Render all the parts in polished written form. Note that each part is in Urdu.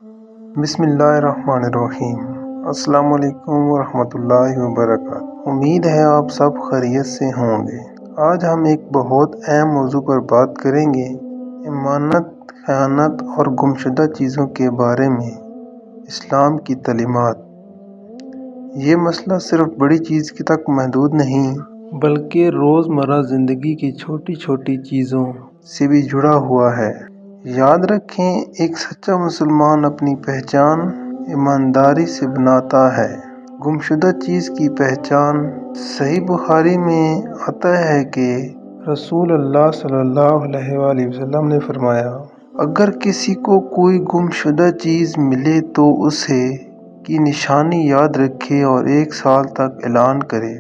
بسم اللہ الرحمن الرحیم۔ السلام علیکم ورحمۃ اللہ وبرکاتہ۔ امید ہے آپ سب خیریت سے ہوں گے۔ آج ہم ایک بہت اہم موضوع پر بات کریں گے، امانت، خیانت اور گمشدہ چیزوں کے بارے میں اسلام کی تعلیمات۔ یہ مسئلہ صرف بڑی چیز تک محدود نہیں بلکہ روزمرہ زندگی کی چھوٹی چھوٹی چیزوں سے بھی جڑا ہوا ہے۔ یاد رکھیں، ایک سچا مسلمان اپنی پہچان ایمانداری سے بناتا ہے۔ گمشدہ چیز کی پہچان۔ صحیح بخاری میں آتا ہے کہ رسول اللہ صلی اللہ علیہ وآلہ وسلم نے فرمایا، اگر کسی کو کوئی گمشدہ چیز ملے تو اسے کی نشانی یاد رکھے اور 1 سال تک اعلان کرے۔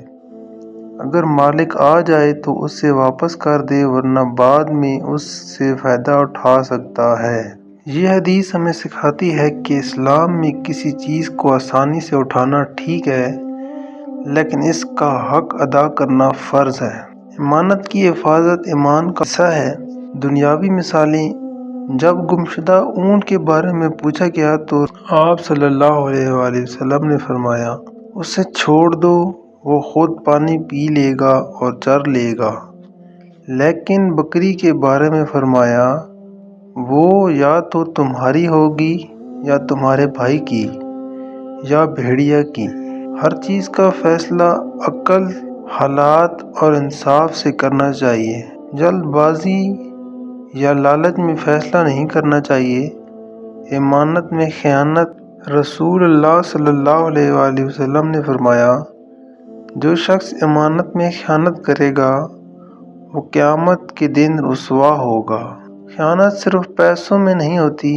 اگر مالک آ جائے تو اسے واپس کر دے، ورنہ بعد میں اس سے فائدہ اٹھا سکتا ہے۔ یہ حدیث ہمیں سکھاتی ہے کہ اسلام میں کسی چیز کو آسانی سے اٹھانا ٹھیک ہے، لیکن اس کا حق ادا کرنا فرض ہے۔ امانت کی حفاظت ایمان کا حصہ ہے۔ دنیاوی مثالیں۔ جب گمشدہ اونٹ کے بارے میں پوچھا گیا تو آپ صلی اللہ علیہ وآلہ وسلم نے فرمایا، اسے چھوڑ دو، وہ خود پانی پی لے گا اور چر لے گا۔ لیکن بکری کے بارے میں فرمایا، وہ یا تو تمہاری ہوگی یا تمہارے بھائی کی یا بھیڑیا کی۔ ہر چیز کا فیصلہ عقل، حالات اور انصاف سے کرنا چاہیے۔ جلد بازی یا لالچ میں فیصلہ نہیں کرنا چاہیے۔ امانت میں خیانت۔ رسول اللہ صلی اللہ علیہ وآلہ وسلم نے فرمایا، جو شخص امانت میں خیانت کرے گا وہ قیامت کے دن رسوا ہوگا۔ خیانت صرف پیسوں میں نہیں ہوتی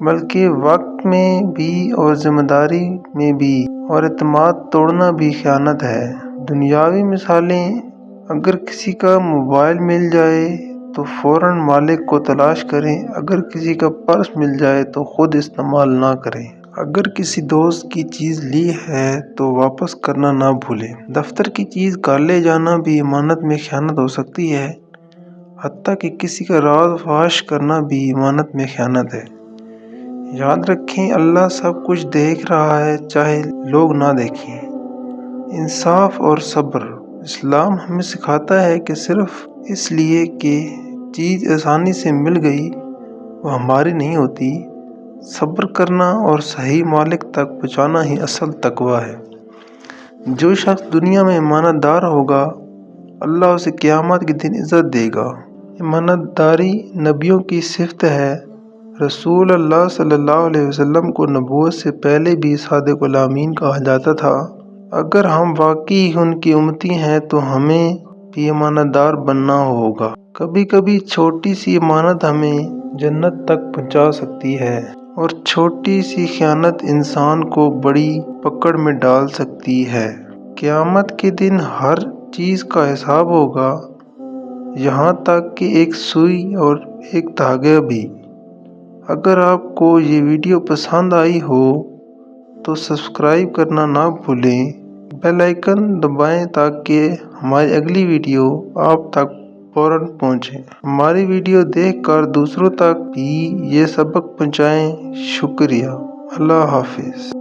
بلکہ وقت میں بھی اور ذمہ داری میں بھی، اور اعتماد توڑنا بھی خیانت ہے۔ دنیاوی مثالیں۔ اگر کسی کا موبائل مل جائے تو فوراً مالک کو تلاش کریں۔ اگر کسی کا پرس مل جائے تو خود استعمال نہ کریں۔ اگر کسی دوست کی چیز لی ہے تو واپس کرنا نہ بھولیں۔ دفتر کی چیز کا لے جانا بھی امانت میں خیانت ہو سکتی ہے۔ حتیٰ کہ کسی کا راز فاش کرنا بھی امانت میں خیانت ہے۔ یاد رکھیں، اللہ سب کچھ دیکھ رہا ہے، چاہے لوگ نہ دیکھیں۔ انصاف اور صبر۔ اسلام ہمیں سکھاتا ہے کہ صرف اس لیے کہ چیز آسانی سے مل گئی وہ ہماری نہیں ہوتی۔ صبر کرنا اور صحیح مالک تک پہنچانا ہی اصل تقویٰ ہے۔ جو شخص دنیا میں امانت دار ہوگا، اللہ اسے قیامت کے دن عزت دے گا۔ امانت داری نبیوں کی صفت ہے۔ رسول اللہ صلی اللہ علیہ وسلم کو نبوت سے پہلے بھی صادق الامین کہا جاتا تھا۔ اگر ہم واقعی ان کی امتی ہیں تو ہمیں بھی امانت دار بننا ہوگا۔ کبھی کبھی چھوٹی سی امانت ہمیں جنت تک پہنچا سکتی ہے، اور چھوٹی سی خیانت انسان کو بڑی پکڑ میں ڈال سکتی ہے۔ قیامت کے دن ہر چیز کا حساب ہوگا، یہاں تک کہ ایک سوئی اور ایک دھاگہ بھی۔ اگر آپ کو یہ ویڈیو پسند آئی ہو تو سبسکرائب کرنا نہ بھولیں، بیل آئیکن دبائیں تاکہ ہماری اگلی ویڈیو آپ تک فوراً پہنچے۔ ہماری ویڈیو دیکھ کر دوسروں تک بھی یہ سبق پہنچائیں۔ شکریہ۔ اللہ حافظ۔